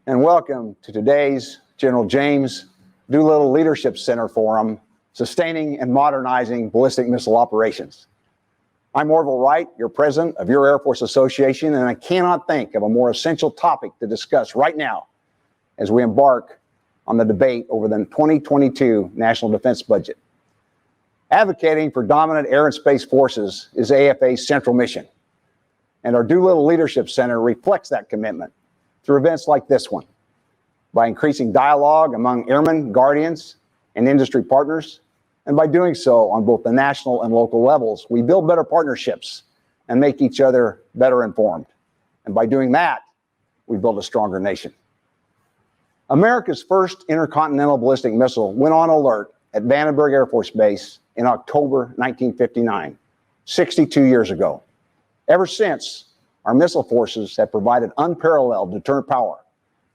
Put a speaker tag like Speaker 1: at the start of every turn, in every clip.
Speaker 1: and welcome to today's General James Doolittle Leadership Center Forum, Sustaining and Modernizing Ballistic Missile Operations. I'm Orville Wright, your president of your Air Force Association, and I cannot think of a more essential topic to discuss right now as we embark on the debate over the 2022 National Defense Budget. Advocating for dominant air and space forces is AFA's central mission, and our Doolittle Leadership Center reflects that commitment through events like this one, by increasing dialogue among airmen, guardians, and industry partners. And by doing so on both the national and local levels, we build better partnerships and make each other better informed. And by doing that, we build a stronger nation. America's first intercontinental ballistic missile went on alert at Vandenberg Air Force Base in October 1959, 62 years ago. Ever since, our missile forces have provided unparalleled deterrent power.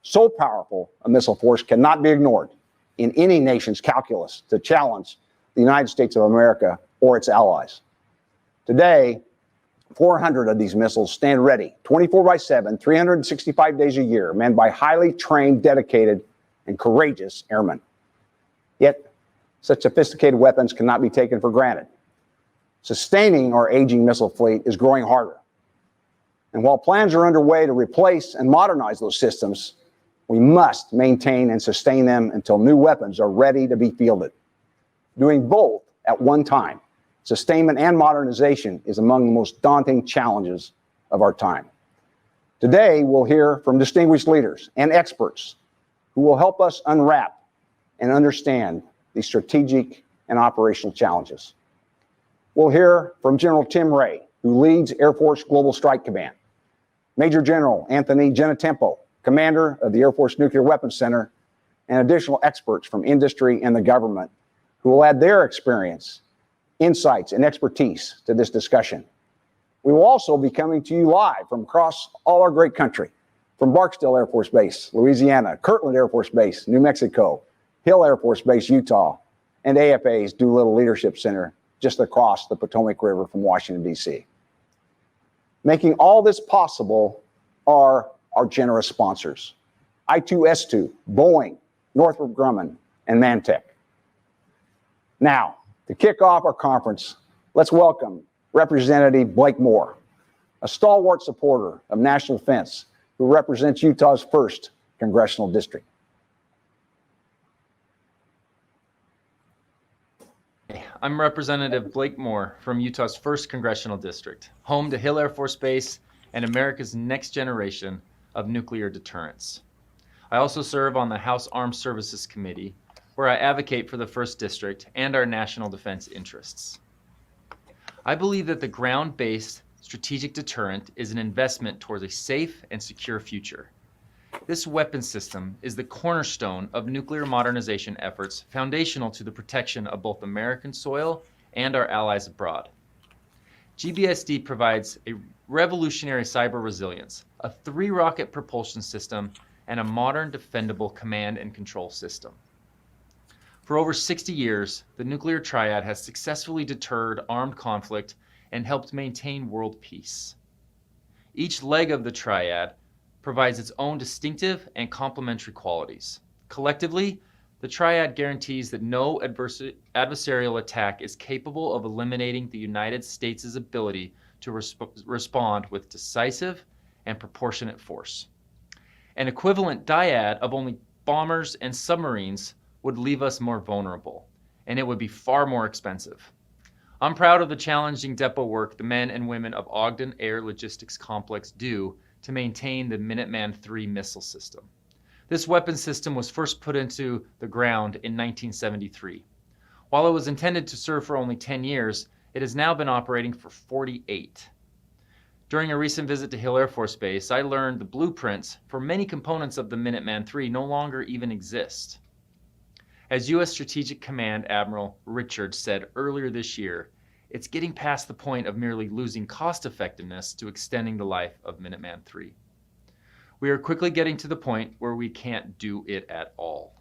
Speaker 1: So powerful, a missile force cannot be ignored in any nation's calculus to challenge the United States of America or its allies. Today, 400 of these missiles stand ready 24/7, 365 days a year, manned by highly trained, dedicated, and courageous airmen. Yet, such sophisticated weapons cannot be taken for granted. Sustaining our aging missile fleet is growing harder. And while plans are underway to replace and modernize those systems, we must maintain and sustain them until new weapons are ready to be fielded. Doing both at one time, sustainment and modernization, is among the most daunting challenges of our time. Today, we'll hear from distinguished leaders and experts who will help us unwrap and understand these strategic and operational challenges. We'll hear from General Tim Ray, who leads Air Force Global Strike Command, Major General Anthony Genetempo, commander of the Air Force Nuclear Weapons Center, and additional experts from industry and the government who will add their experience, insights, and expertise to this discussion. We will also be coming to you live from across all our great country, from Barksdale Air Force Base, Louisiana, Kirtland Air Force Base, New Mexico, Hill Air Force Base, Utah, and AFA's Doolittle Leadership Center just across the Potomac River from Washington, D.C. Making all this possible are our generous sponsors, I2S2, Boeing, Northrop Grumman, and Mantech. Now, to kick off our conference, let's welcome Representative Blake Moore, a stalwart supporter of national defense who represents Utah's 1st Congressional District.
Speaker 2: I'm Representative Blake Moore from Utah's 1st Congressional District, home to Hill Air Force Base and America's next generation of nuclear deterrence. I also serve on the House Armed Services Committee, where I advocate for the 1st District and our national defense interests. I believe that the ground-based strategic deterrent is an investment towards a safe and secure future. This weapon system is the cornerstone of nuclear modernization efforts, foundational to the protection of both American soil and our allies abroad. GBSD provides a revolutionary cyber resilience, a 3-rocket propulsion system, and a modern defendable command and control system. For over 60 years, the nuclear triad has successfully deterred armed conflict and helped maintain world peace. Each leg of the triad provides its own distinctive and complementary qualities. Collectively, the triad guarantees that no adversarial attack is capable of eliminating the United States' ability to respond with decisive and proportionate force. An equivalent dyad of only bombers and submarines would leave us more vulnerable, and it would be far more expensive. I'm proud of the challenging depot work the men and women of Ogden Air Logistics Complex do to maintain the Minuteman III missile system. This weapon system was first put into the ground in 1973. While it was intended to serve for only 10 years, it has now been operating for 48. During a recent visit to Hill Air Force Base, I learned the blueprints for many components of the Minuteman III no longer even exist. As U.S. Strategic Command Admiral Richards said earlier this year, it's getting past the point of merely losing cost effectiveness to extending the life of Minuteman III. We are quickly getting to the point where we can't do it at all.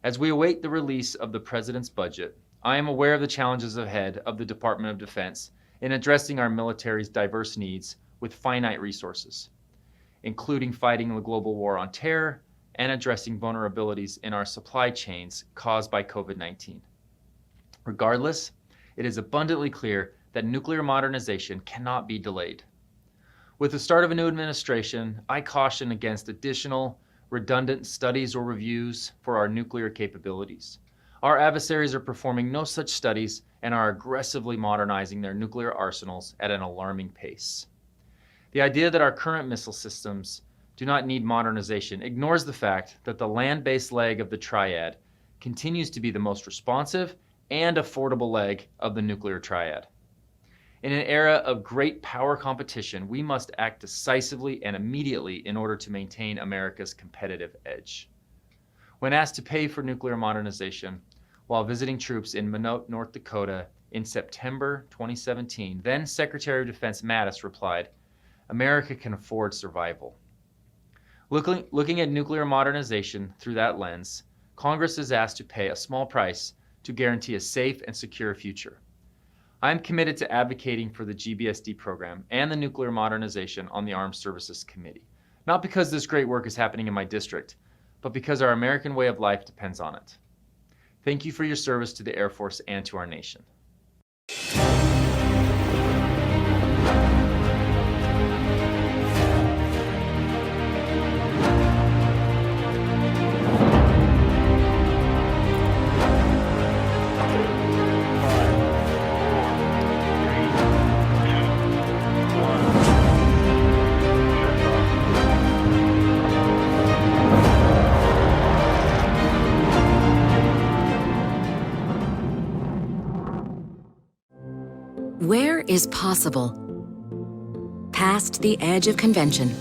Speaker 2: As we await the release of the President's budget, I am aware of the challenges ahead of the Department of Defense in addressing our military's diverse needs with finite resources. including fighting the global war on terror and addressing vulnerabilities in our supply chains caused by COVID-19. Regardless, it is abundantly clear that nuclear modernization cannot be delayed. With the start of a new administration, I caution against additional redundant studies or reviews for our nuclear capabilities. Our adversaries are performing no such studies and are aggressively modernizing their nuclear arsenals at an alarming pace. The idea that our current missile systems do not need modernization ignores the fact that the land-based leg of the triad continues to be the most responsive and affordable leg of the nuclear triad. In an era of great power competition, we must act decisively and immediately in order to maintain America's competitive edge. When asked to pay for nuclear modernization while visiting troops in Minot, North Dakota in September 2017, then Secretary of Defense Mattis replied, "America can afford survival." Looking at nuclear modernization through that lens, Congress is asked to pay a small price to guarantee a safe and secure future. I am committed to advocating for the GBSD program and the nuclear modernization on the Armed Services Committee, not because this great work is happening in my district, but because our American way of life depends on it. Thank you for your service to the Air Force and to our nation.
Speaker 3: Where is possible? Past the edge of convention,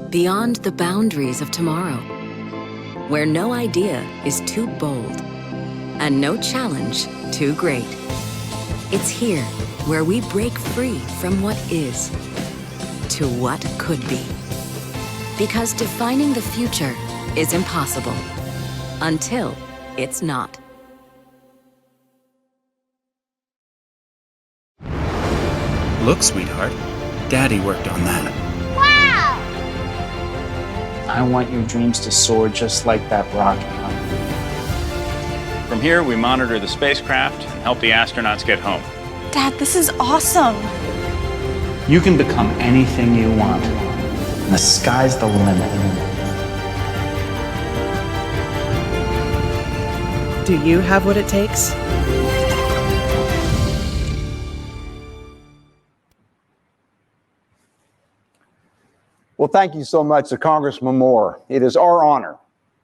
Speaker 3: beyond the boundaries of tomorrow, where no idea is too bold and no challenge too great. It's here where we break free from what is to what could be. Because defining the future is impossible until it's not.
Speaker 4: Look, sweetheart, Daddy worked on that.
Speaker 5: Wow!
Speaker 6: I want your dreams to soar just like that rocket.
Speaker 7: From here, we monitor the spacecraft and help the astronauts get home.
Speaker 5: Dad, this is awesome.
Speaker 6: You can become anything you want. And the sky's the limit.
Speaker 8: Do you have what it takes?
Speaker 1: Well, thank you so much to Congressman Moore. It is our honor,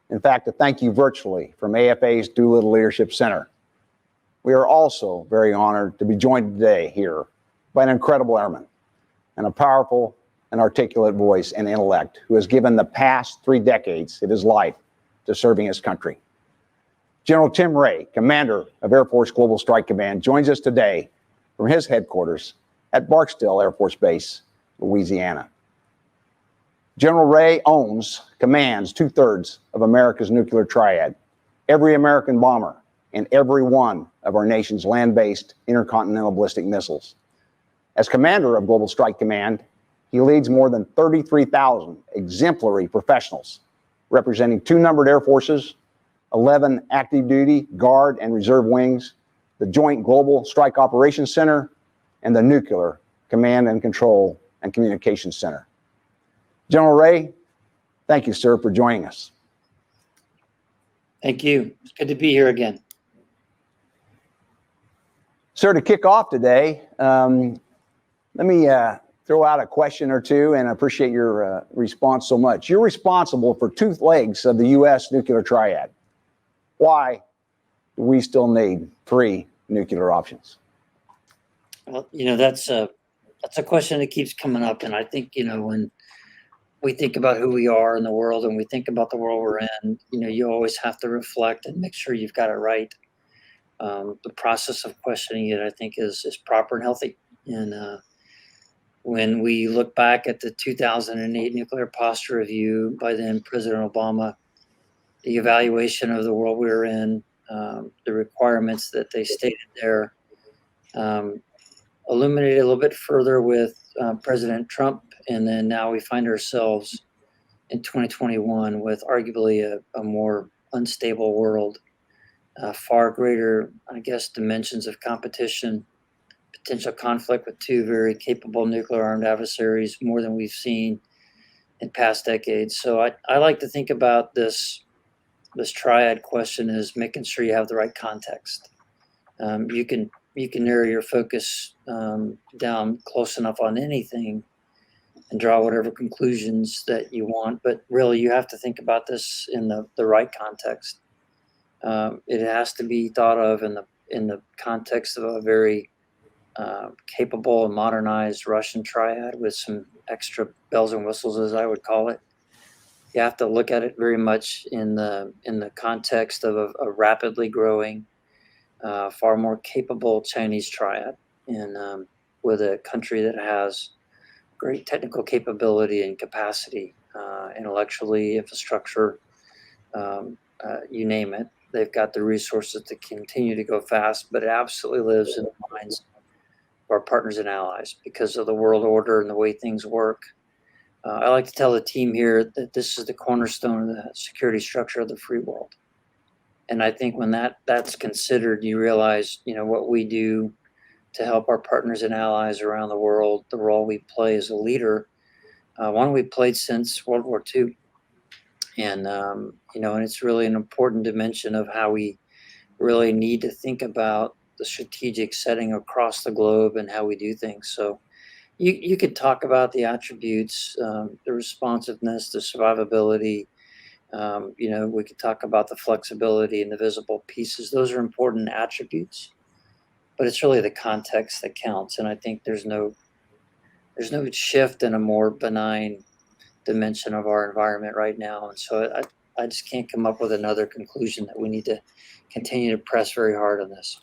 Speaker 1: in fact, to thank you virtually from AFA's Doolittle Leadership Center. We are also very honored to be joined today here by an incredible airman and a powerful and articulate voice and intellect who has given the past 3 decades of his life to serving his country. General Tim Ray, commander of Air Force Global Strike Command, joins us today from his headquarters at Barksdale Air Force Base, Louisiana. General Ray commands 2/3 of America's nuclear triad, every American bomber, and every one of our nation's land-based intercontinental ballistic missiles. As commander of Global Strike Command, he leads more than 33,000 exemplary professionals, representing 2 numbered air forces, 11 active duty, guard, and reserve wings, the Joint Global Strike Operations Center, and the Nuclear Command and Control and Communications Center. General Ray, thank you, sir, for joining us.
Speaker 9: Thank you. It's good to be here again.
Speaker 1: Sir, to kick off today, let me throw out a question or two, and I appreciate your response so much. You're responsible for 2 legs of the U.S. nuclear triad. Why do we still need 3 nuclear options?
Speaker 9: Well, that's a question that keeps coming up, and I think when we think about who we are in the world and we think about the world we're in, you always have to reflect and make sure you've got it right. The process of questioning it, I think, is proper and healthy. And when we look back at the 2008 Nuclear Posture Review by then President Obama, the evaluation of the world we were in, the requirements that they stated there, illuminated a little bit further with President Trump And then now we find ourselves in 2021 with arguably a more unstable world, far greater, I guess, dimensions of competition, potential conflict with two very capable nuclear armed adversaries, more than we've seen in past decades. So I like to think about this triad question as making sure you have the right context. You can narrow your focus down close enough on anything and draw whatever conclusions that you want, but really you have to think about this in the right context. It has to be thought of in the context of a very capable and modernized Russian triad with some extra bells and whistles, as I would call it. You have to look at it very much in the context of a rapidly growing, far more capable Chinese triad, and with a country that has great technical capability and capacity, intellectually, infrastructure, you name it. They've got the resources to continue to go fast, but it absolutely lives in the minds of our partners and allies because of the world order and the way things work. I like to tell the team here that this is the cornerstone of the security structure of the free world. And I think when that's considered, you realize, what we do to help our partners and allies around the world, the role we play as a leader, one we've played since World War II. And, and it's really an important dimension of how we really need to think about the strategic setting across the globe and how we do things. So you could talk about the attributes, the responsiveness, the survivability. We could talk about the flexibility and the visible pieces. Those are important attributes, but it's really the context that counts. And I think there's no shift in a more benign dimension of our environment right now. And so I just can't come up with another conclusion that we need to continue to press very hard on this.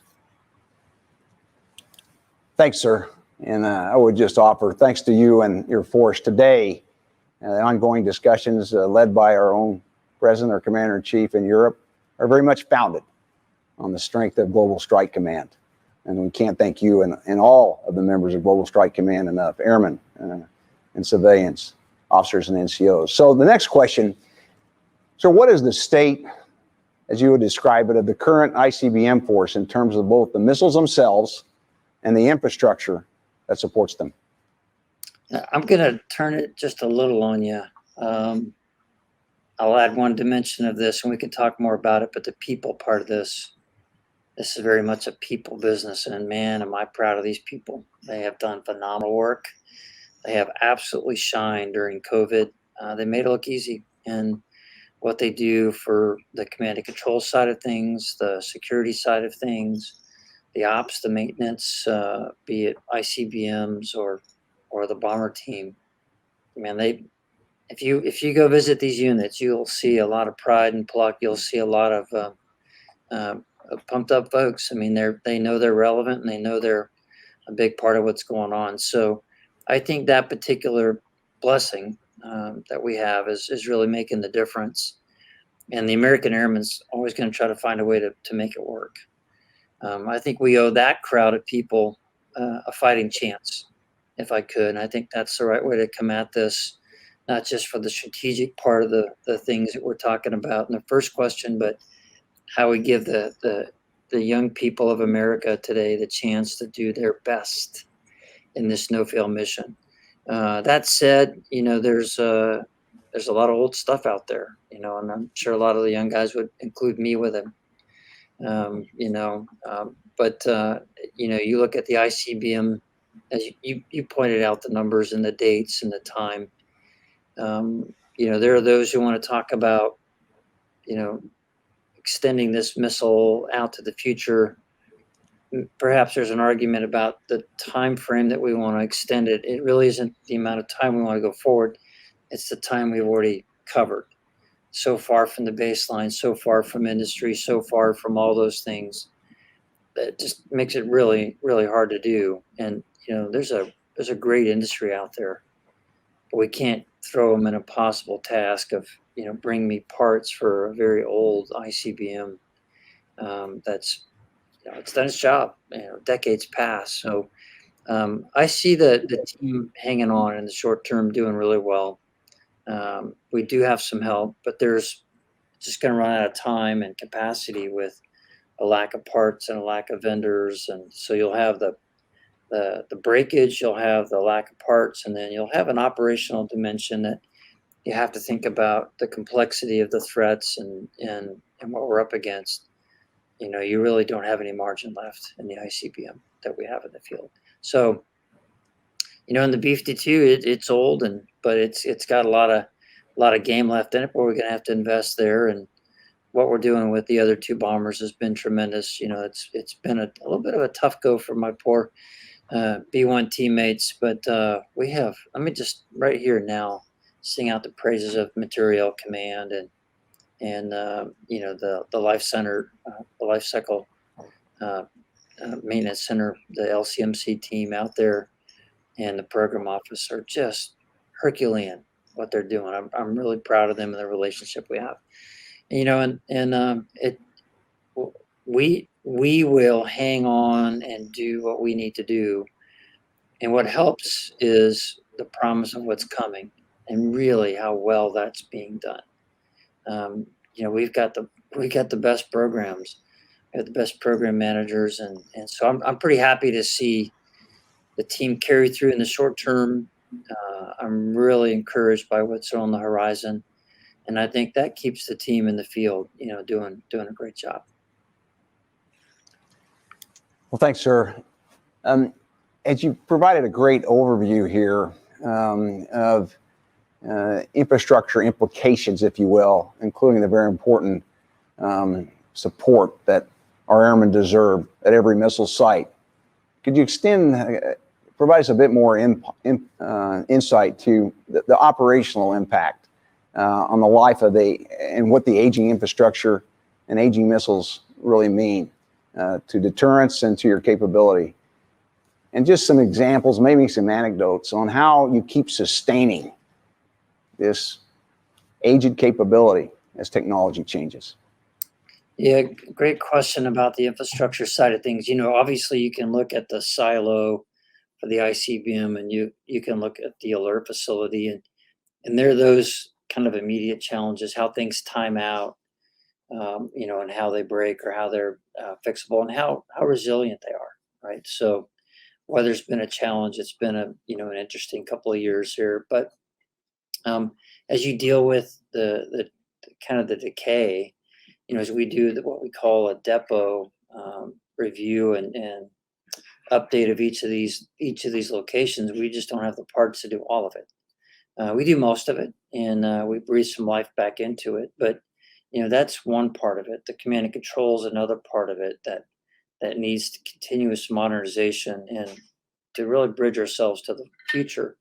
Speaker 1: Thanks, sir. And I would just offer thanks to you and your force today. The ongoing discussions led by our own president or commander-in-chief in Europe are very much founded on the strength of Global Strike Command. And we can't thank you and all of the members of Global Strike Command enough, airmen and civilians, officers and NCOs. So the next question, so what is the state, as you would describe it, of the current ICBM force in terms of both the missiles themselves and the infrastructure that supports them?
Speaker 9: I'm going to turn it just a little on you. I'll add one dimension of this, and we can talk more about it, but the people part of this is very much a people business, and man, am I proud of these people. They have done phenomenal work. They have absolutely shined during COVID. They made it look easy, and what they do for the command and control side of things, the security side of things, the ops, the maintenance, be it ICBMs or the bomber team. Man, if you go visit these units, you'll see a lot of pride and pluck. You'll see a lot of pumped up folks. I mean, they know they're relevant and they know they're a big part of what's going on. So I think that particular blessing that we have is really making the difference. And the American Airmen's always going to try to find a way to make it work. I think we owe that crowd of people a fighting chance, if I could. And I think that's the right way to come at this, not just for the strategic part of the things that we're talking about in the first question, but how we give the young people of America today the chance to do their best in this no-fail mission. That said, there's a lot of old stuff out there, and I'm sure a lot of the young guys would include me with them. But you look at the ICBM, as you pointed out the numbers and the dates and the time. There are those who want to talk about, extending this missile out to the future. Perhaps there's an argument about the time frame that we want to extend it. It really isn't the amount of time we want to go forward. It's the time we've already covered. So far from the baseline, so far from industry, so far from all those things. That just makes it really, really hard to do. And there's a great industry out there, but we can't throw them an impossible task of bring me parts for a very old ICBM that's it's done its job. Decades pass. So I see the team hanging on in the short term, doing really well. We do have some help, but there's just going to run out of time and capacity with a lack of parts and a lack of vendors, and so you'll have the breakage, you'll have the lack of parts, and then you'll have an operational dimension that you have to think about the complexity of the threats and what we're up against. You really don't have any margin left in the ICBM that we have in the field. So, in the B-52, it's old, but it's got a lot of game left in it, but we're going to have to invest there. And what we're doing with the other two bombers has been tremendous. It's been a little bit of a tough go for my poor B-1 teammates, but let me just right here now sing out the praises of Material Command and the Life Center, the Life Cycle Maintenance Center, the LCMC team out there, and the program office are just Herculean what they're doing. I'm really proud of them and the relationship we have. We will hang on and do what we need to do. And what helps is the promise of what's coming and really how well that's being done. We've got the best programs, we have the best program managers, and so I'm pretty happy to see the team carry through in the short term. I'm really encouraged by what's on the horizon, and I think that keeps the team in the field, doing a great job.
Speaker 1: Well, thanks, sir. As you provided a great overview here of infrastructure implications, if you will, including the very important support that our airmen deserve at every missile site. Could you provide us a bit more insight to the operational impact on the life and what the aging infrastructure and aging missiles really mean to deterrence and to your capability? And just some examples, maybe some anecdotes on how you keep sustaining this aged capability as technology changes.
Speaker 9: Yeah, great question about the infrastructure side of things. Obviously you can look at the silo for the ICBM, and you can look at the alert facility, and there are those kind of immediate challenges, how things time out, and how they break or how they're fixable and how resilient they are, right? So weather's been a challenge. It's been an interesting couple of years here, but as you deal with the kind of the decay, as we do what we call a depot review and update of each of these locations, we just don't have the parts to do all of it. We do most of it, and we breathe some life back into it. But that's one part of it. The command and control is another part of it that needs continuous modernization and to really bridge ourselves to the future.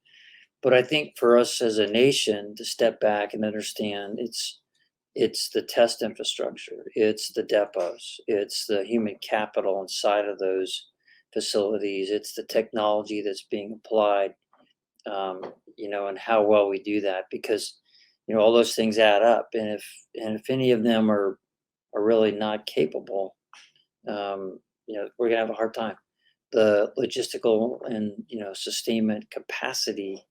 Speaker 9: But I think for us as a nation to step back and understand it's the test infrastructure, it's the depots, it's the human capital inside of those facilities, it's the technology that's being applied, and how well we do that, because all those things add up, and if any of them are really not capable, we're gonna have a hard time. The logistical and sustainment capacity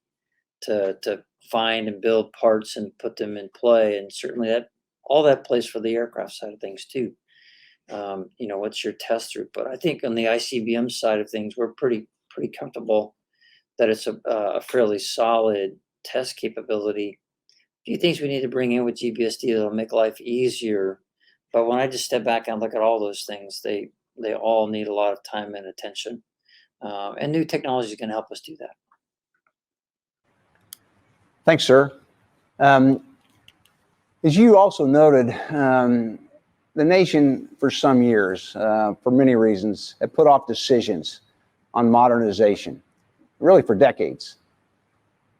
Speaker 9: to find and build parts and put them in play, and certainly all that plays for the aircraft side of things too. What's your test throughput? I think on the ICBM side of things, we're pretty comfortable that it's a fairly solid test capability. A few things we need to bring in with GBSD that'll make life easier, but when I just step back and look at all those things, they all need a lot of time and attention, and new technology can help us do that.
Speaker 1: Thanks, sir. As you also noted, the nation for some years, for many reasons, had put off decisions on modernization, really for decades.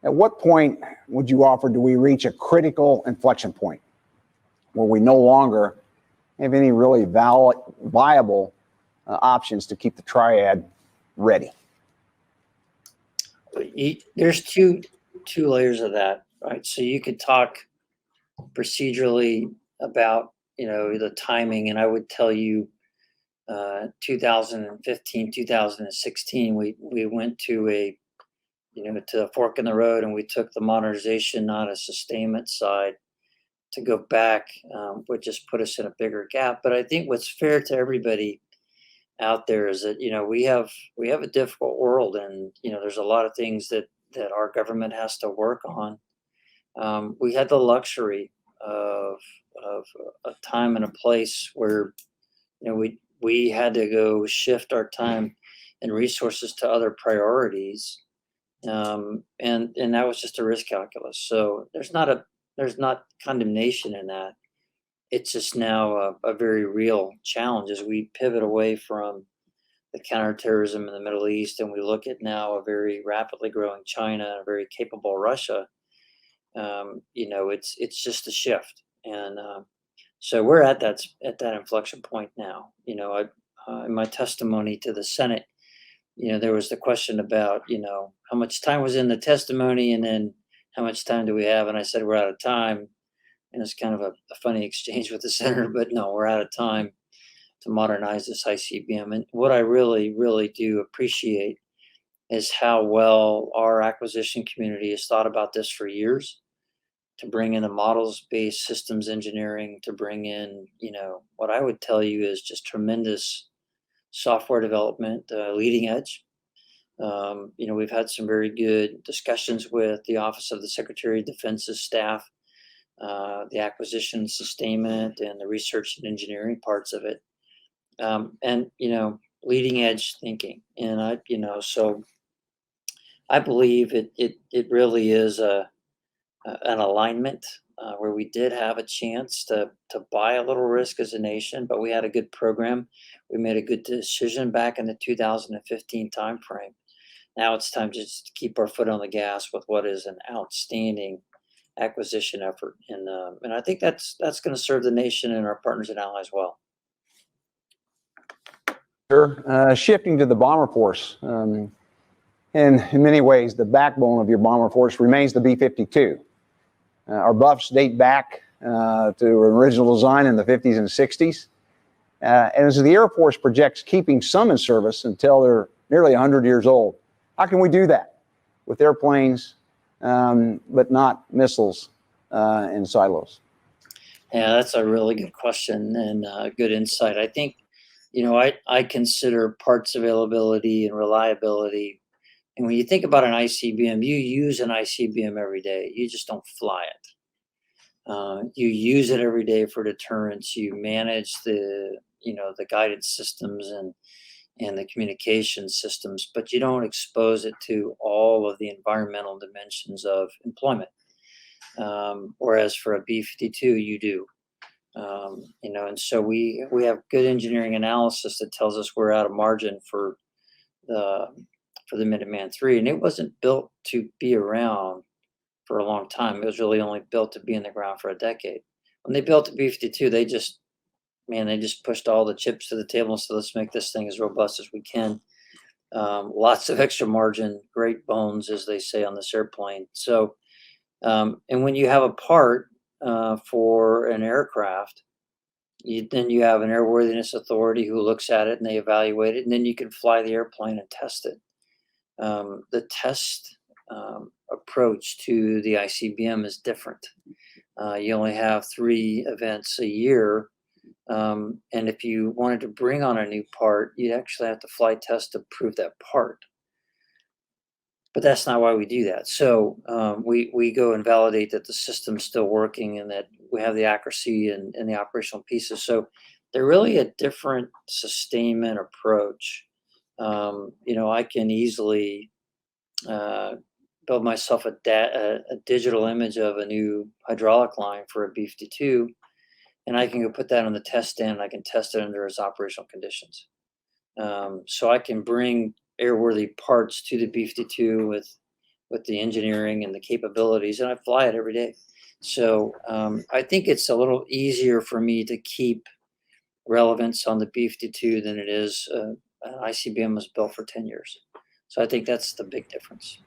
Speaker 1: At what point would you offer do we reach a critical inflection point where we no longer have any really viable options to keep the triad ready?
Speaker 9: There's two layers of that, right? So you could talk procedurally about the timing, and I would tell you 2015, 2016, we went to to a fork in the road, and we took the modernization, not a sustainment side. To go back would just put us in a bigger gap. But I think what's fair to everybody out there is that we have a difficult world, and there's a lot of things that our government has to work on. We had the luxury of a time and a place where we had to go shift our time and resources to other priorities, and that was just a risk calculus. So there's not condemnation in that. It's just now a very real challenge as we pivot away from the counterterrorism in the Middle East, and we look at now a very rapidly growing China, a very capable Russia. It's just a shift, and so we're at that inflection point now. In my testimony to the Senate, there was the question about how much time was in the testimony, and then how much time do we have? And I said we're out of time, and it's kind of a funny exchange with the senator, but no, we're out of time to modernize this ICBM. And what I really, really do appreciate is how well our acquisition community has thought about this for years, to bring in the models-based systems engineering, to bring in, what I would tell you is just tremendous software development, leading edge. We've had some very good discussions with the Office of the Secretary of Defense's staff, the acquisition, sustainment, and the research and engineering parts of it, and leading edge thinking. And so I believe it really is an alignment where we did have a chance to buy a little risk as a nation, but we had a good program. We made a good decision back in the 2015 timeframe. Now it's time to just keep our foot on the gas with what is an outstanding acquisition effort, and I think that's going to serve the nation and our partners and allies well.
Speaker 1: Sure. Shifting to the bomber force, in many ways, the backbone of your bomber force remains the B-52. Our buffs date back to an original design in the 50s and 60s. And as the Air Force projects keeping some in service until they're nearly 100 years old, how can we do that with airplanes, but not missiles in silos?
Speaker 9: Yeah, that's a really good question and good insight. I think, I consider parts availability and reliability. And when you think about an ICBM, you use an ICBM every day. You just don't fly it. You use it every day for deterrence. You manage the guidance systems and the communication systems, but you don't expose it to all of the environmental dimensions of employment. Whereas for a B-52, you do. And so we have good engineering analysis that tells us we're out of margin for the Minuteman III, and it wasn't built to be around for a long time. It was really only built to be in the ground for a decade. When they built the B-52, they just pushed all the chips to the table and said, let's make this thing as robust as we can. Lots of extra margin, great bones, as they say on this airplane. So, and when you have a part for an aircraft, then you have an airworthiness authority who looks at it and they evaluate it, and then you can fly the airplane and test it. The test approach to the ICBM is different. You only have 3 events a year. And if you wanted to bring on a new part, you'd actually have to fly test to prove that part. But that's not why we do that. So we go and validate that the system's still working and that we have the accuracy and the operational pieces. So they're really a different sustainment approach. I can easily build myself a digital image of a new hydraulic line for a B-52, and I can go put that on the test stand, and I can test it under its operational conditions. So I can bring airworthy parts to the B-52 with the engineering and the capabilities, and I fly it every day. So I think it's a little easier for me to keep relevance on the B-52 than it is an ICBM was built for 10 years. So I think that's the big difference.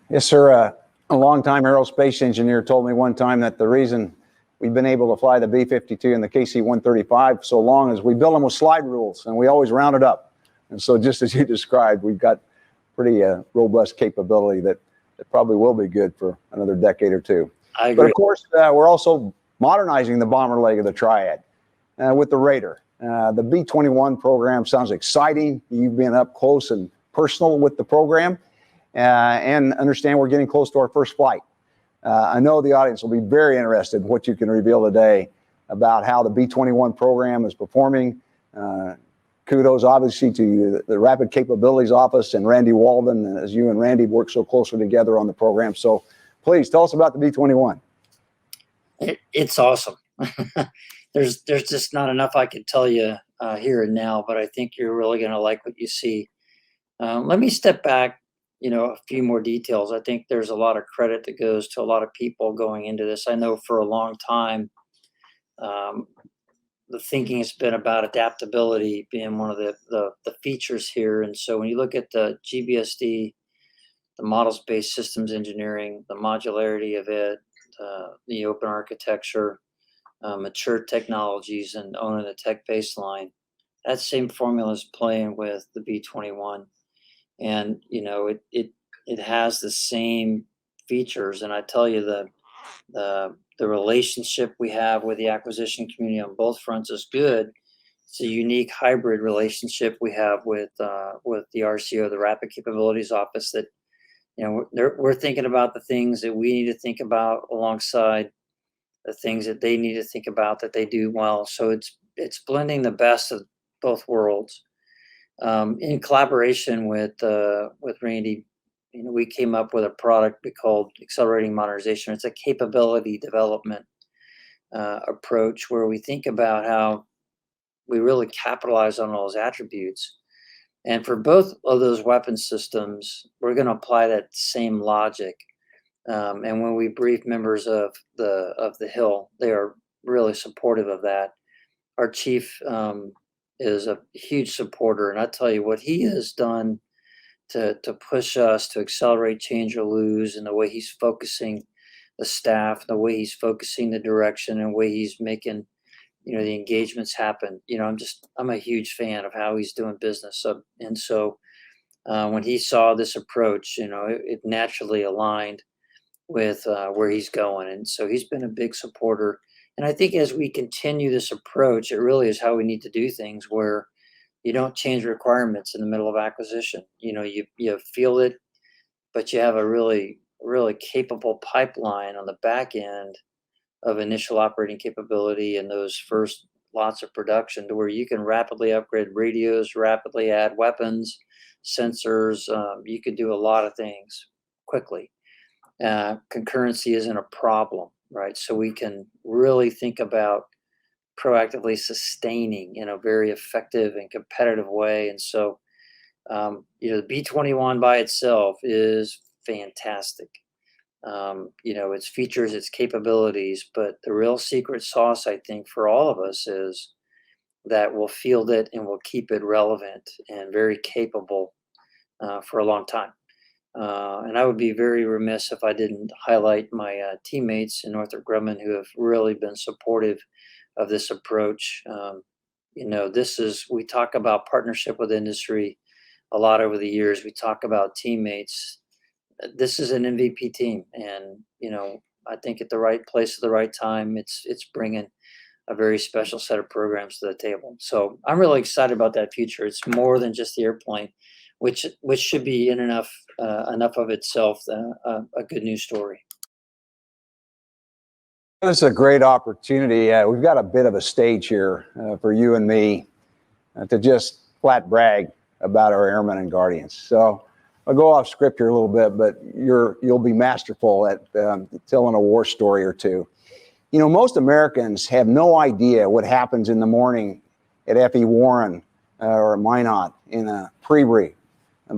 Speaker 1: Yes, sir. A longtime aerospace engineer told me one time that the reason we've been able to fly the B-52 and the KC-135 so long as we build them with slide rules, and we always round it up. And so just as you described, we've got pretty robust capability that probably will be good for another decade or two.
Speaker 9: I agree.
Speaker 1: But of course, we're also modernizing the bomber leg of the triad with the Raider. The B-21 program sounds exciting. You've been up close and personal with the program, and understand we're getting close to our first flight. I know the audience will be very interested in what you can reveal today about how the B-21 program is performing. Kudos, obviously, to the Rapid Capabilities Office and Randy Walden, as you and Randy work so closely together on the program. So please tell us about the B-21.
Speaker 9: It's awesome. There's just not enough I could tell you here and now, but I think you're really going to like what you see. Let me step back, a few more details. I think there's a lot of credit that goes to a lot of people going into this. I know for a long time, the thinking has been about adaptability being one of the features here. And so when you look at the GBSD, the models-based systems engineering, the modularity of it, the open architecture, mature technologies, and owning the tech baseline, that same formula is playing with the B-21. And, it has the same features. And I tell you, the relationship we have with the acquisition community on both fronts is good. It's a unique hybrid relationship we have with the RCO, the Rapid Capabilities Office, that, we're thinking about the things that we need to think about alongside the things that they need to think about that they do well. So it's blending the best of both worlds. In collaboration with Randy, we came up with a product we called Accelerating Modernization. It's a capability development approach where we think about how we really capitalize on those attributes. And for both of those weapon systems, we're going to apply that same logic. And when we brief members of the Hill, they are really supportive of that. Our chief is a huge supporter, and I tell you what he has done to push us to accelerate, change, or lose, and the way he's focusing the staff, the way he's focusing the direction, and the way he's making the engagements happen. I'm a huge fan of how he's doing business. And so when he saw this approach, it naturally aligned with where he's going, and so he's been a big supporter. And I think as we continue this approach, it really is how we need to do things, where you don't change requirements in the middle of acquisition. You feel it, but you have a really, really capable pipeline on the back end of initial operating capability and those first lots of production, to where you can rapidly upgrade radios, rapidly add weapons, sensors. You can do a lot of things quickly. Concurrency isn't a problem, right? So we can really think about proactively sustaining in a very effective and competitive way. And so, the B-21 by itself is fantastic. Its features, its capabilities, but the real secret sauce, I think, for all of us is that we'll field it and we'll keep it relevant and very capable for a long time. And I would be very remiss if I didn't highlight my teammates in Northrop Grumman who have really been supportive of this approach. We talk about partnership with industry a lot over the years. We talk about teammates. This is an MVP team, and I think at the right place at the right time, it's bringing a very special set of programs to the table. So I'm really excited about that future. It's more than just the airplane, which should be in enough of itself a good news story.
Speaker 1: This is a great opportunity. We've got a bit of a stage here for you and me to just flat brag about our airmen and guardians. So I'll go off script here a little bit, but you'll be masterful at telling a war story or two. Most Americans have no idea what happens in the morning at F.E. Warren or at Minot in a pre-brief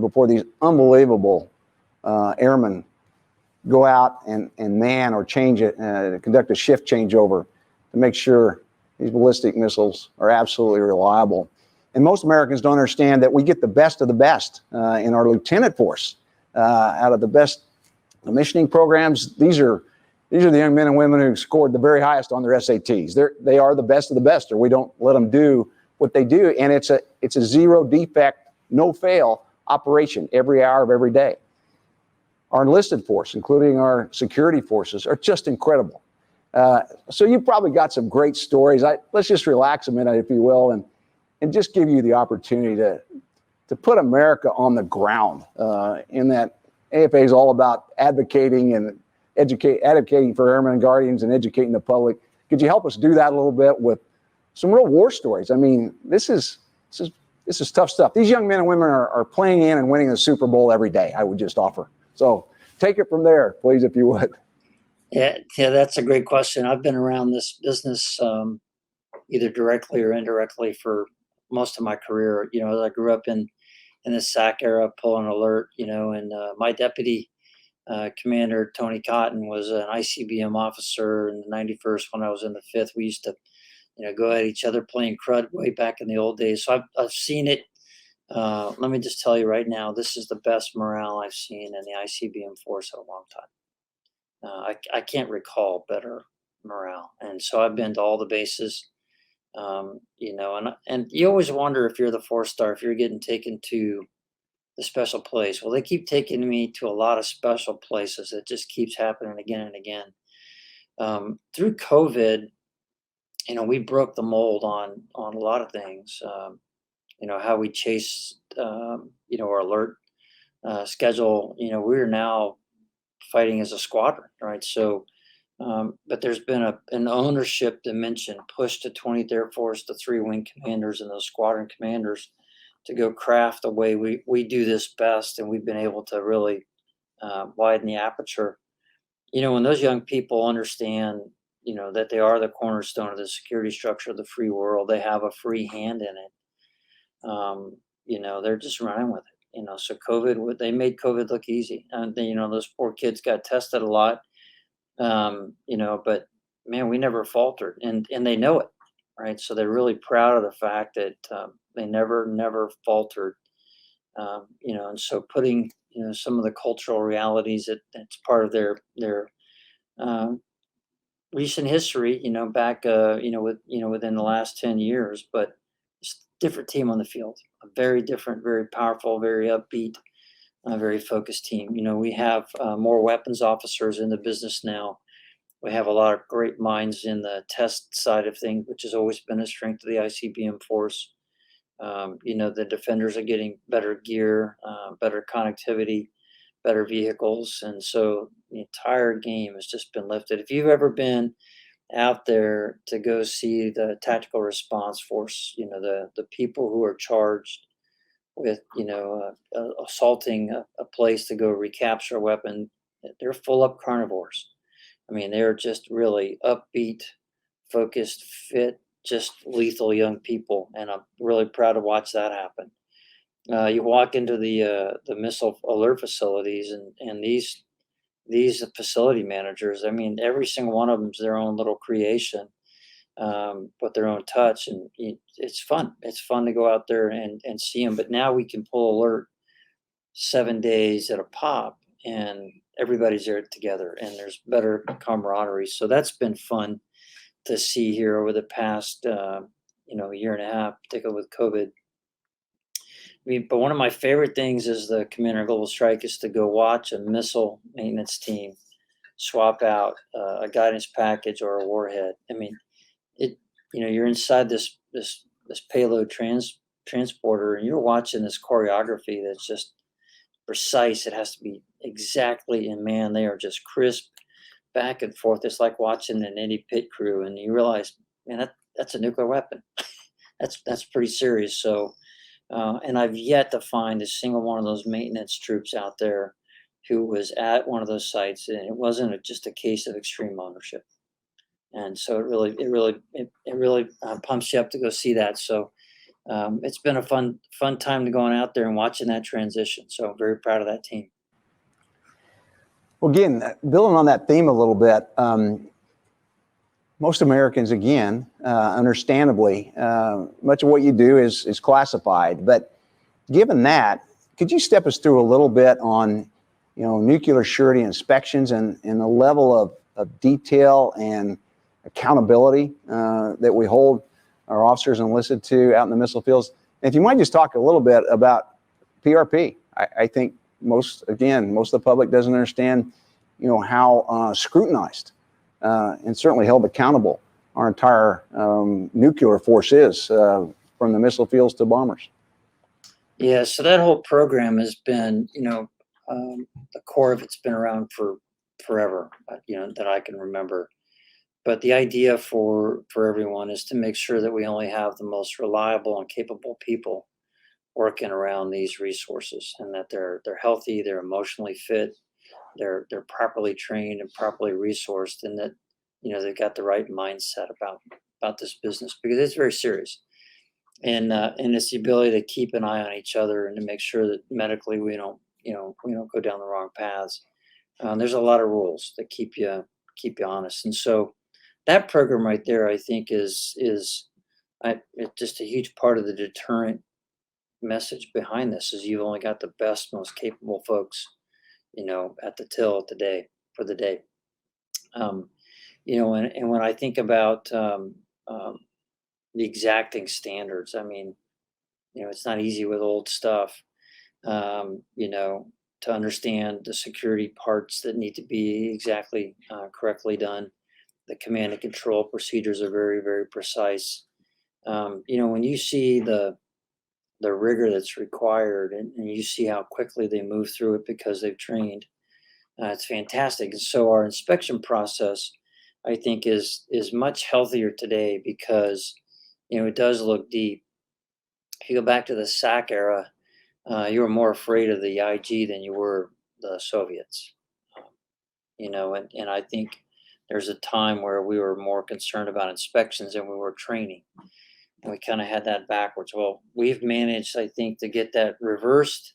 Speaker 1: before these unbelievable airmen go out and man or change it, conduct a shift changeover to make sure these ballistic missiles are absolutely reliable. And most Americans don't understand that we get the best of the best in our lieutenant force out of the best commissioning programs. These are These are the young men and women who scored the very highest on their SATs. They are the best of the best, or we don't let them do what they do. And it's a zero defect, no fail operation every hour of every day. Our enlisted force, including our security forces, are just incredible. So you've probably got some great stories. Let's just relax a minute, if you will, and just give you the opportunity to put America on the ground in that AFA is all about advocating and advocating for airmen and guardians and educating the public. Could you help us do that a little bit with some real war stories? I mean, this is tough stuff. These young men and women are playing in and winning the Super Bowl every day, I would just offer. So take it from there, please, if you would.
Speaker 9: Yeah, that's a great question. I've been around this business either directly or indirectly for most of my career. You know, I grew up in the SAC era, pulling alert, you know, and my deputy commander, Tony Cotton, was an ICBM officer in the 91st when I was in the 5th. We used to, you know, go at each other playing crud way back in the old days. So I've seen it. Let me just tell you right now, this is the best morale I've seen in the ICBM force in a long time. I can't recall better morale. And so I've been to all the bases, you know, and you always wonder if you're the 4-star, if you're getting taken to the special place. Well, they keep taking me to a lot of special places. It just keeps happening again and again. Through COVID, you know, we broke the mold on a lot of things. You know, how we chase, you know, our alert schedule. You know, we're now fighting as a squadron, right? So, but there's been an ownership dimension pushed to 20th Air Force, the 3 wing commanders and those squadron commanders, to go craft the way we do this best. And we've been able to really widen the aperture. You know, when those young people understand, you know, that they are the cornerstone of the security structure of the free world, they have a free hand in it. You know, they're just running with it. You know, so COVID, they made COVID look easy. And you know, those poor kids got tested a lot. You know, but man, we never faltered, and they know it, right? So they're really proud of the fact that they never faltered. You know, and so putting, you know, some of the cultural realities that's part of their recent history, you know, back, you know, within the last 10 years, but it's a different team on the field, a very different, very powerful, very upbeat, very focused team. You know, we have more weapons officers in the business now. We have a lot of great minds in the test side of things, which has always been a strength of the ICBM force. You know, the defenders are getting better gear, better connectivity, better vehicles. And so the entire game has just been lifted. If you've ever been out there to go see the tactical response force, you know, the people who are charged with, you know, assaulting a place to go recapture a weapon, they're full up carnivores. I mean, they're just really upbeat, focused, fit, just lethal young people. And I'm really proud to watch that happen. You walk into the missile alert facilities, and these facility managers, I mean, every single one of them is their own little creation, with their own touch, and it's fun. It's fun to go out there and see them. But now we can pull alert 7 days at a pop, and everybody's there together, and there's better camaraderie. So that's been fun to see here over the past, you know, year and a half, particularly with COVID. I mean, but one of my favorite things as the commander of Global Strike is to go watch a missile maintenance team swap out a guidance package or a warhead. I mean, you know, you're inside this payload transporter, and you're watching this choreography that's just precise. It has to be exactly, and man, they are just crisp back and forth. It's like watching an Indy pit crew, and you realize, man, that's a nuclear weapon. that's pretty serious. So, and I've yet to find a single one of those maintenance troops out there who was at one of those sites, and it wasn't just a case of extreme ownership. And so it really pumps you up to go see that. So it's been a fun time to going out there and watching that transition. So I'm very proud of that team.
Speaker 1: Well, again, building on that theme a little bit, most Americans, again, understandably, much of what you do is classified. But given that, could you step us through a little bit on, you know, nuclear surety inspections and the level of of detail and accountability that we hold our officers enlisted to out in the missile fields. And if you might just talk a little bit about PRP. I think most of the public doesn't understand, how scrutinized and certainly held accountable our entire nuclear force is, from the missile fields to bombers.
Speaker 9: Yeah, so that whole program has been, the core of it's been around for forever, that I can remember. But the idea for everyone is to make sure that we only have the most reliable and capable people working around these resources, and that they're healthy, they're emotionally fit, they're properly trained and properly resourced, and that they've got the right mindset about this business, because it's very serious. And it's the ability to keep an eye on each other and to make sure that medically we don't go down the wrong paths. There's a lot of rules that keep you honest, and so that program right there, I think, is it's just a huge part of the deterrent message behind this. Is you've only got the best, most capable folks, at the till for the day. And when I think about the exacting standards, I mean, it's not easy with old stuff. To understand the security parts that need to be exactly correctly done. The command and control procedures are very, very precise. When you see the rigor that's required, and you see how quickly they move through it because they've trained, it's fantastic. And so our inspection process, I think, is much healthier today because it does look deep. If you go back to the SAC era, you were more afraid of the IG than you were the Soviets. And I think there's a time where we were more concerned about inspections than we were training. And we kind of had that backwards. Well, we've managed, I think, to get that reversed,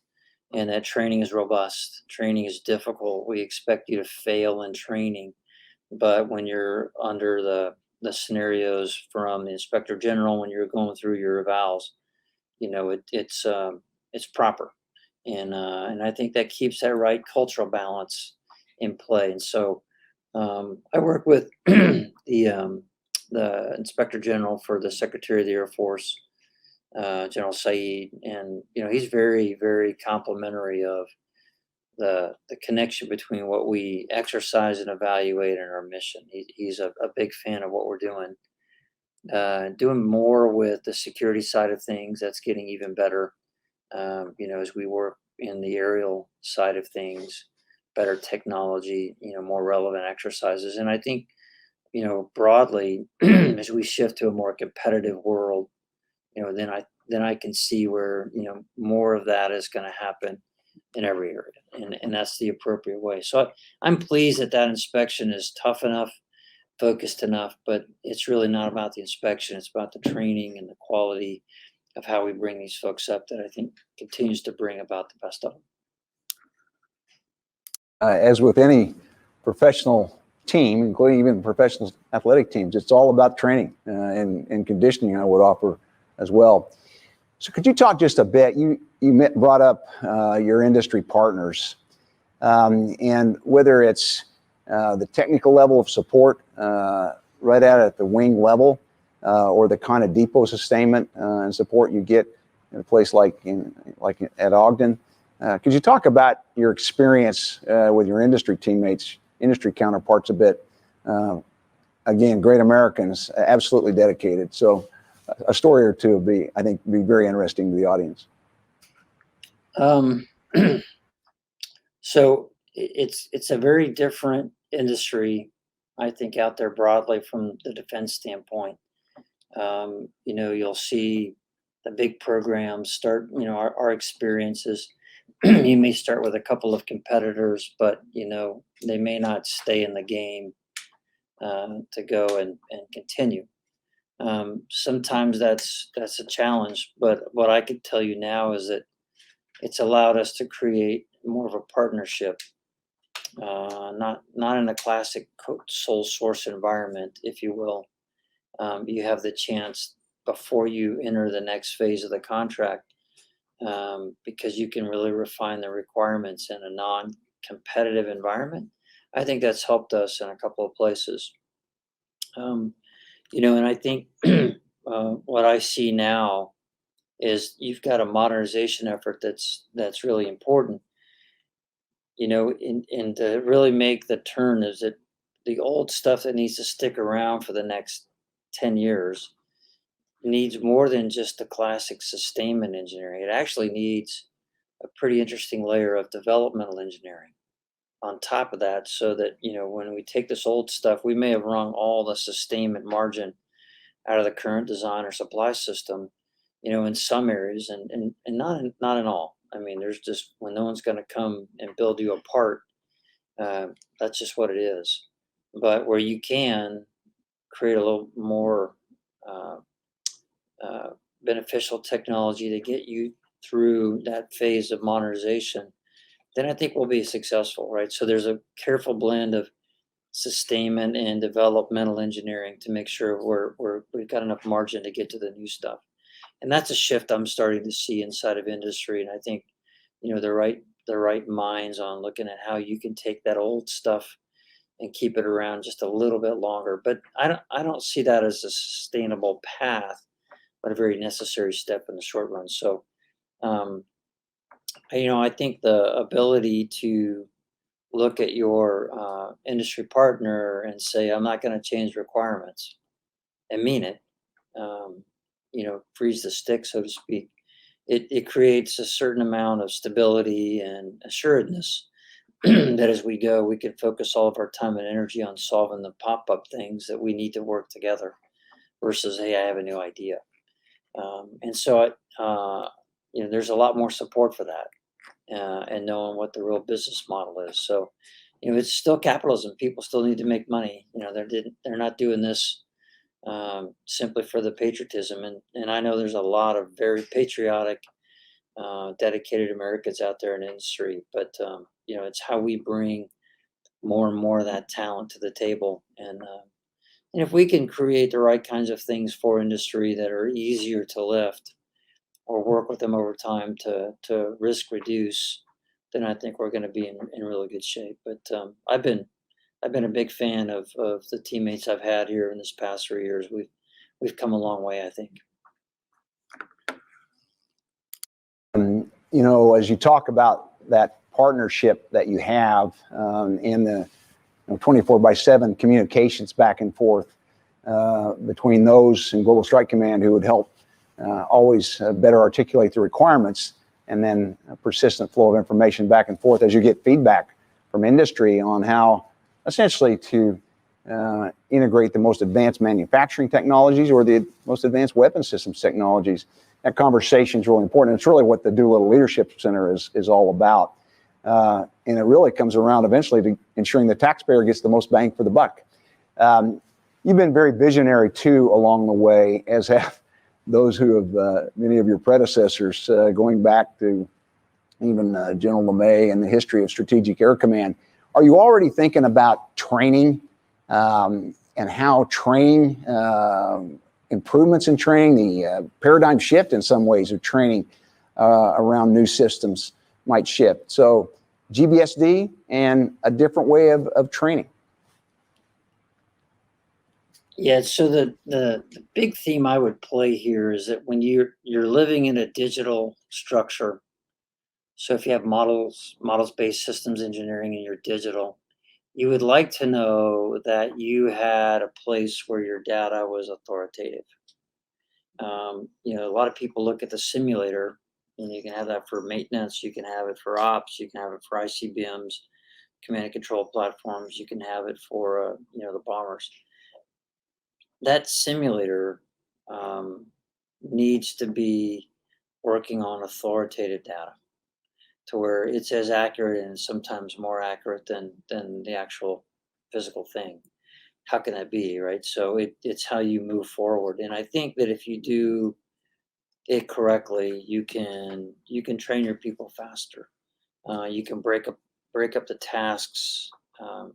Speaker 9: and that training is robust. Training is difficult. We expect you to fail in training. But when you're under the scenarios from the Inspector General, when you're going through your evals, it's proper. And I think that keeps that right cultural balance in play. And so I work with the Inspector General for the Secretary of the Air Force, General Saeed, and he's very, very complimentary of the connection between what we exercise and evaluate in our mission. He's a big fan of what we're doing. Doing more with the security side of things, that's getting even better. As we work in the aerial side of things, better technology, more relevant exercises. And I think, broadly, as we shift to a more competitive world, then I can see where, more of that is going to happen in every area. And that's the appropriate way. So I'm pleased that inspection is tough enough, focused enough, but it's really not about the inspection. It's about the training and the quality of how we bring these folks up that I think continues to bring about the best of them.
Speaker 1: As with any professional team, including even professional athletic teams, it's all about training and conditioning, I would offer as well. So could you talk just a bit, you brought up your industry partners, and whether it's the technical level of support right at the wing level, or the kind of depot sustainment and support you get in a place like at Ogden. Could you talk about your experience with your industry teammates, industry counterparts a bit? Again, great Americans, absolutely dedicated. So a story or two would I think, be very interesting to the audience.
Speaker 9: So it's a very different industry, I think, out there broadly from the defense standpoint. You'll see the big programs start, our experiences. You may start with a couple of competitors, but, they may not stay in the game to go and continue. Sometimes that's a challenge, but what I could tell you now is that it's allowed us to create more of a partnership, not in a classic sole source environment, if you will. You have the chance before you enter the next phase of the contract, because you can really refine the requirements in a non-competitive environment. I think that's helped us in a couple of places. And I think what I see now is you've got a modernization effort that's really important. And to really make the turn is that the old stuff that needs to stick around for the next 10 years needs more than just the classic sustainment engineering. It actually needs a pretty interesting layer of developmental engineering on top of that, so that when we take this old stuff, we may have wrung all the sustainment margin out of the current design or supply system, in some areas, and not in all. I mean, there's just, when no one's going to come and build you a part, that's just what it is. But where you can create a little more uh, beneficial technology to get you through that phase of modernization, then I think we'll be successful, right? So there's a careful blend of sustainment and developmental engineering to make sure we've got enough margin to get to the new stuff. And that's a shift I'm starting to see inside of industry. And I think, the right minds on looking at how you can take that old stuff and keep it around just a little bit longer. But I don't see that as a sustainable path, but a very necessary step in the short run. So, I think the ability to look at your industry partner and say, I'm not going to change requirements, and mean it, freeze the stick, so to speak. It creates a certain amount of stability and assuredness that as we go, we can focus all of our time and energy on solving the pop-up things that we need to work together versus, hey, I have a new idea. And so, there's a lot more support for that. And knowing what the real business model is. So, it's still capitalism. People still need to make money. They're not doing this simply for the patriotism. And I know there's a lot of very patriotic, dedicated Americans out there in industry. But it's how we bring more and more of that talent to the table. And if we can create the right kinds of things for industry that are easier to lift, or work with them over time to risk reduce, then I think we're going to be in really good shape. But I've been a big fan of the teammates I've had here in this past 3 years. We've come a long way, I think.
Speaker 1: As you talk about that partnership that you have in the 24/7 communications back and forth between those in Global Strike Command who would help always better articulate the requirements, and then a persistent flow of information back and forth as you get feedback from industry on how essentially to integrate the most advanced manufacturing technologies or the most advanced weapon systems technologies. That conversation is really important. It's really what the Doolittle Leadership Center is all about. And it really comes around eventually to ensuring the taxpayer gets the most bang for the buck. You've been very visionary too along the way, as have those who have, many of your predecessors, going back to even General LeMay and the history of Strategic Air Command. Are you already thinking about training and how training, improvements in training, the paradigm shift in some ways of training around new systems might shift? So GBSD and a different way of training.
Speaker 9: Yeah, so the big theme I would play here is that when you're living in a digital structure, so if you have models-based systems engineering and you're digital, you would like to know that you had a place where your data was authoritative. A lot of people look at the simulator, and you can have that for maintenance, you can have it for ops, you can have it for ICBMs, command and control platforms, you can have it for the bombers. That simulator needs to be working on authoritative data to where it's as accurate and sometimes more accurate than the actual physical thing. How can that be, right? So it's how you move forward. And I think that if you do it correctly, you can train your people faster. You can break up the tasks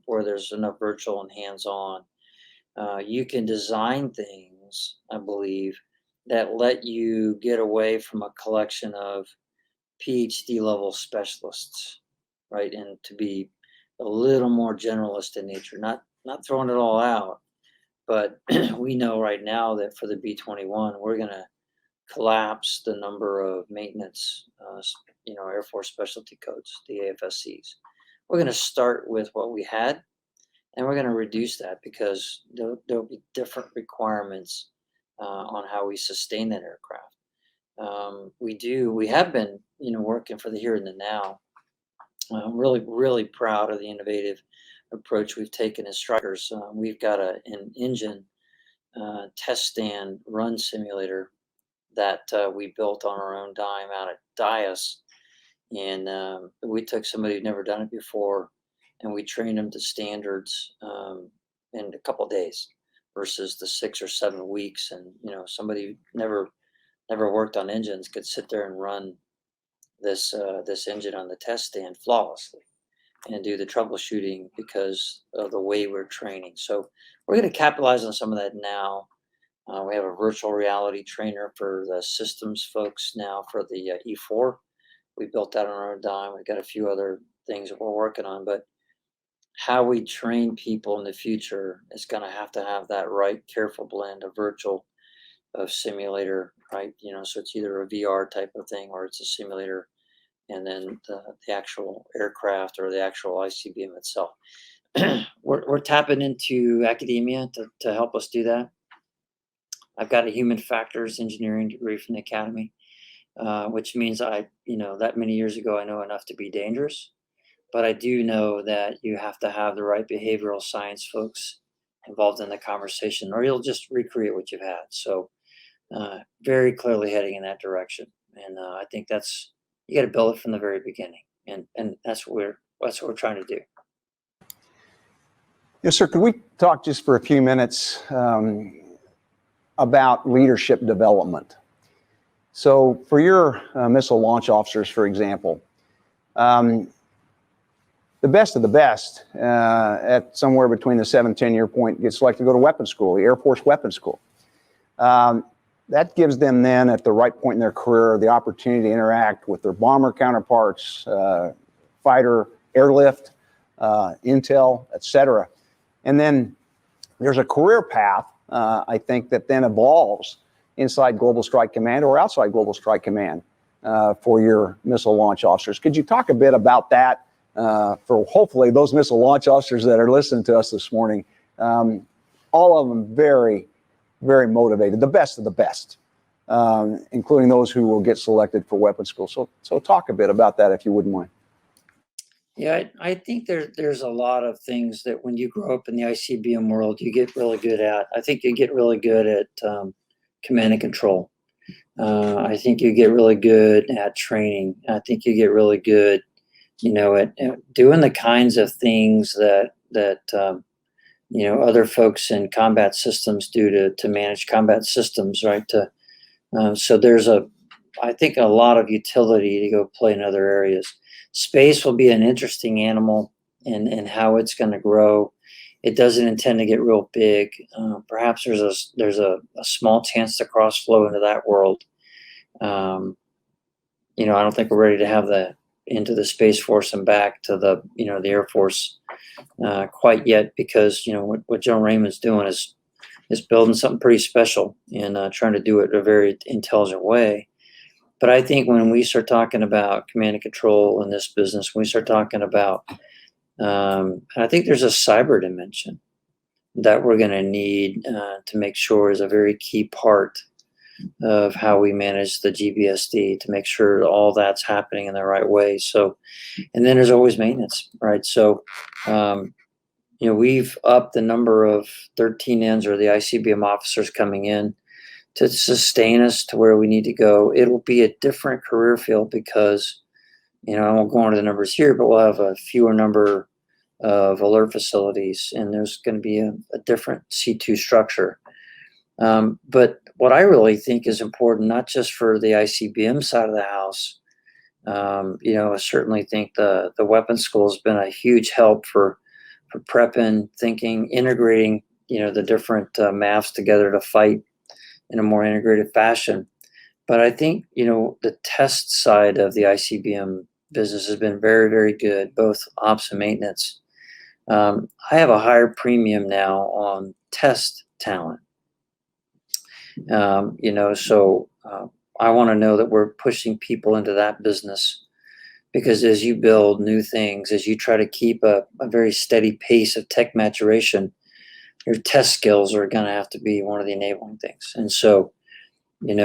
Speaker 9: where there's enough virtual and hands-on. You can design things, I believe, that let you get away from a collection of PhD level specialists, right? And to be a little more generalist in nature, not throwing it all out, but we know right now that for the B-21, we're going to collapse the number of maintenance, Air Force specialty codes, the AFSCs. We're going to start with what we had, and we're going to reduce that because there'll be different requirements on how we sustain that aircraft. We have been, working for the here and the now. I'm really, really proud of the innovative approach we've taken as Strikers. We've got an engine test stand run simulator that we built on our own dime out at Dias. And we took somebody who'd never done it before, and we trained them to standards in a couple of days versus the 6 or 7 weeks. And, somebody who never worked on engines could sit there and run this engine on the test stand flawlessly and do the troubleshooting because of the way we're training. So we're going to capitalize on some of that now. We have a virtual reality trainer for the systems folks now for the E4. We built that on our own dime. We've got a few other things that we're working on, but how we train people in the future is going to have that right careful blend of virtual, of simulator, right? So it's either a VR type of thing or it's a simulator, and then the actual aircraft or the actual ICBM itself. We're tapping into academia to help us do that. I've got a human factors engineering degree from the academy, which means that many years ago, I know enough to be dangerous, but I do know that you have to have the right behavioral science folks involved in the conversation, or you'll just recreate what you've had. So very clearly heading in that direction. And I think you got to build it from the very beginning. And that's what we're trying to do.
Speaker 1: Yes, sir. Could we talk just for a few minutes about leadership development? So for your missile launch officers, for example, the best of the best at somewhere between the 7-10 year point get selected to go to weapons school, the Air Force Weapons School. That gives them then at the right point in their career the opportunity to interact with their bomber counterparts, fighter, airlift, intel, etc. And then there's a career path, I think, that then evolves inside Global Strike Command or outside Global Strike Command for your missile launch officers. Could you talk a bit about that for hopefully those missile launch officers that are listening to us this morning? All of them very, very motivated, the best of the best, including those who will get selected for weapons school. So talk a bit about that, if you wouldn't mind.
Speaker 9: Yeah, I think there's a lot of things that when you grow up in the ICBM world, you get really good at. I think you get really good at command and control. I think you get really good at training. I think you get really good, at doing the kinds of things that other folks in combat systems do to manage combat systems, right? So there's I think a lot of utility to go play in other areas. Space will be an interesting animal in how it's going to grow. It doesn't intend to get real big. Perhaps there's a small chance to cross flow into that world. I don't think we're ready to have into the Space Force and back to the Air Force quite yet, because what General Raymond's doing is building something pretty special and trying to do it in a very intelligent way. But I think when we start talking about command and control in this business, when we start talking about, I think there's a cyber dimension that we're going to need to make sure is a very key part of how we manage the GBSD, to make sure all that's happening in the right way. So, and then there's always maintenance, right? So, we've upped the number of 13Ns or the ICBM officers coming in to sustain us to where we need to go. It'll be a different career field because, I won't go into the numbers here, but we'll have a fewer number of alert facilities, and there's going to be a different C2 structure. But what I really think is important, not just for the ICBM side of the house, I certainly think the weapons school has been a huge help for prepping, thinking, integrating, the different MAFs together to fight in a more integrated fashion. But I think, the test side of the ICBM business has been very, very good, both ops and maintenance. I have a higher premium now on test talent. So I want to know that we're pushing people into that business, because as you build new things, as you try to keep a very steady pace of tech maturation, your test skills are going to have to be one of the enabling things. And so,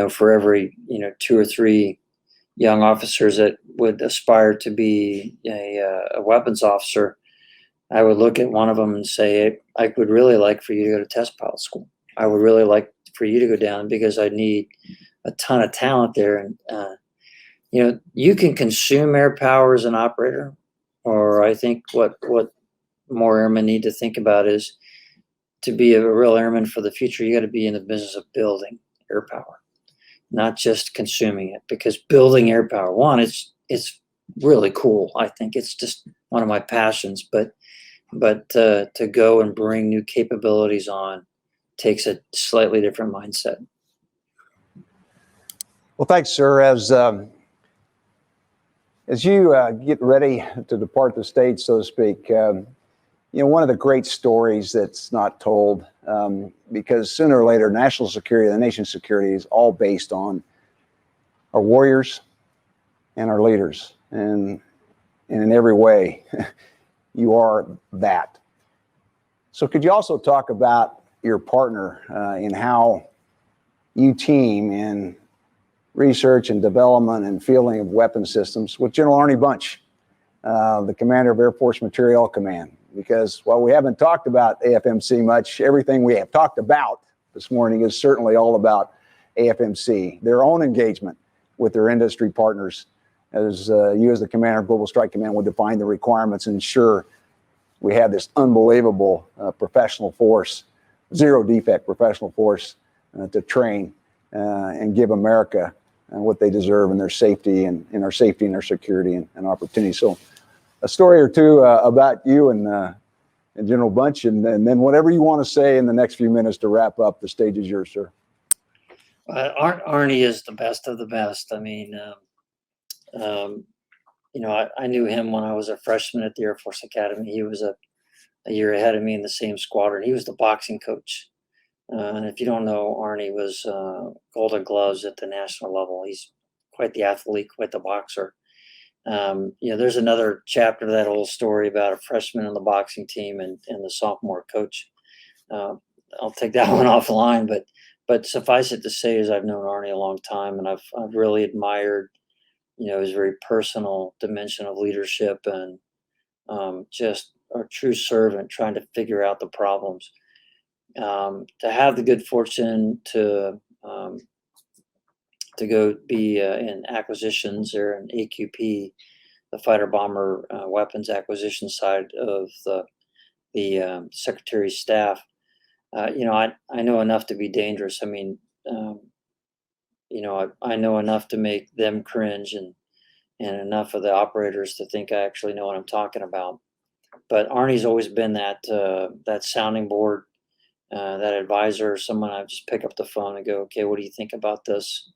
Speaker 9: for every, 2 or 3 young officers that would aspire to be a weapons officer, I would look at one of them and say, I would really like for you to go to test pilot school. I would really like for you to go down, because I need a ton of talent there. And, you can consume air power as an operator, or I think what more airmen need to think about is, to be a real airman for the future, you got to be in the business of building air power, not just consuming it. Because building air power, one, it's really cool. I think it's just one of my passions, but to go and bring new capabilities on takes a slightly different mindset.
Speaker 1: Well, thanks, sir. As you get ready to depart the stage, so to speak, one of the great stories that's not told, because sooner or later, national security, the nation's security, is all based on our warriors and our leaders. And in every way, you are that. So could you also talk about your partner in how you team in research and development and fielding of weapon systems with General Arnie Bunch, the commander of Air Force Materiel Command? Because while we haven't talked about AFMC much, everything we have talked about this morning is certainly all about AFMC, their own engagement with their industry partners, as you as the commander of Global Strike Command would define the requirements and ensure we have this unbelievable professional force, zero defect professional force to train and give America what they deserve in their safety and in our safety and our security and opportunity. So a story or two about you and General Bunch, and then whatever you want to say in the next few minutes to wrap up. The stage is yours, sir.
Speaker 9: Arnie is the best of the best. I mean, I knew him when I was a freshman at the Air Force Academy. He was a year ahead of me in the same squadron. He was the boxing coach. And if you don't know, Arnie was Golden Gloves at the national level. He's quite the athlete, quite the boxer. There's another chapter to that old story about a freshman on the boxing team and the sophomore coach. I'll take that one offline, but suffice it to say is I've known Arnie a long time, and I've really admired, his very personal dimension of leadership and just a true servant trying to figure out the problems. To have the good fortune to go be in acquisitions or in AQP, the fighter bomber weapons acquisition side of the Secretary's staff. I know enough to be dangerous. I mean, I know enough to make them cringe and enough of the operators to think I actually know what I'm talking about. But Arnie's always been that sounding board, that advisor, someone I just pick up the phone and go, okay, what do you think about this?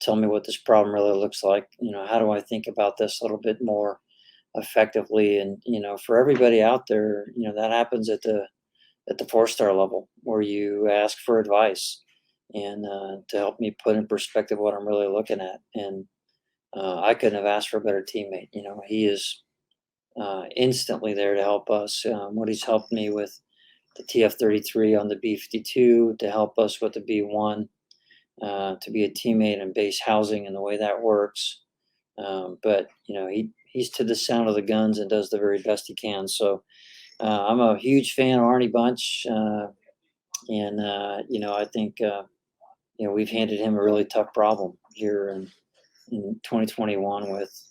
Speaker 9: Tell me what this problem really looks like. How do I think about this a little bit more effectively? And, for everybody out there, that happens at the 4-star level, where you ask for advice and to help me put in perspective what I'm really looking at. And I couldn't have asked for a better teammate. He is instantly there to help us. What he's helped me with the TF-33 on the B-52, to help us with the B-1, to be a teammate in base housing and the way that works. But he's to the sound of the guns and does the very best he can. So I'm a huge fan of Arnie Bunch, and I think we've handed him a really tough problem here in 2021 with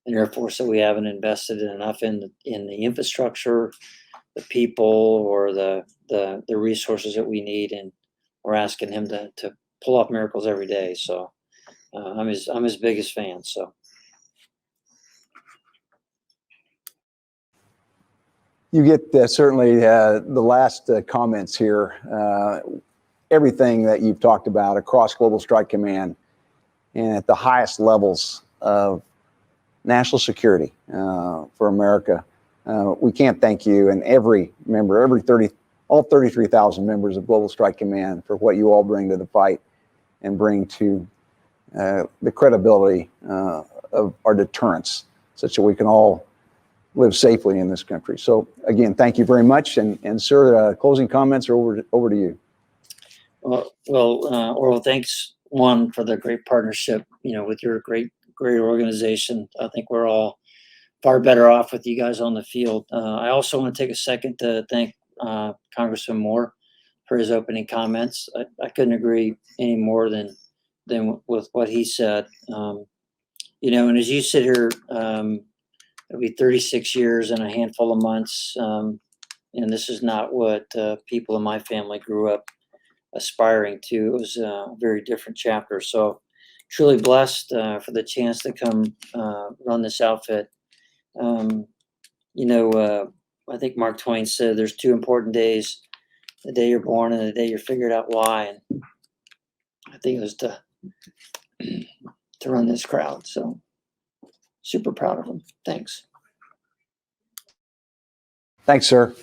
Speaker 9: an Air Force that we haven't invested enough in the infrastructure, the people, or the resources that we need, and we're asking him to pull off miracles every day. So I'm his biggest fan. So
Speaker 1: You get certainly the last comments here, everything that you've talked about across Global Strike Command and at the highest levels of national security for America We can't thank you and every member, all 33,000 members of Global Strike Command for what you all bring to the fight and bring to the credibility of our deterrence, such that we can all live safely in this country. So again, thank you very much. And sir, closing comments are over to you.
Speaker 9: Well, Orville, thanks for the great partnership, with your great organization. I think we're all far better off with you guys on the field. I also want to take a second to thank Congressman Moore for his opening comments. I couldn't agree any more than with what he said. And as you sit here, it'll be 36 years and a handful of months. And this is not what people in my family grew up aspiring to. It was a very different chapter. So truly blessed for the chance to come run this outfit. I think Mark Twain said there's two important days: the day you're born and the day you're figured out why. And I think it was to run this crowd. So super proud of him. Thanks.
Speaker 1: Thanks, sir.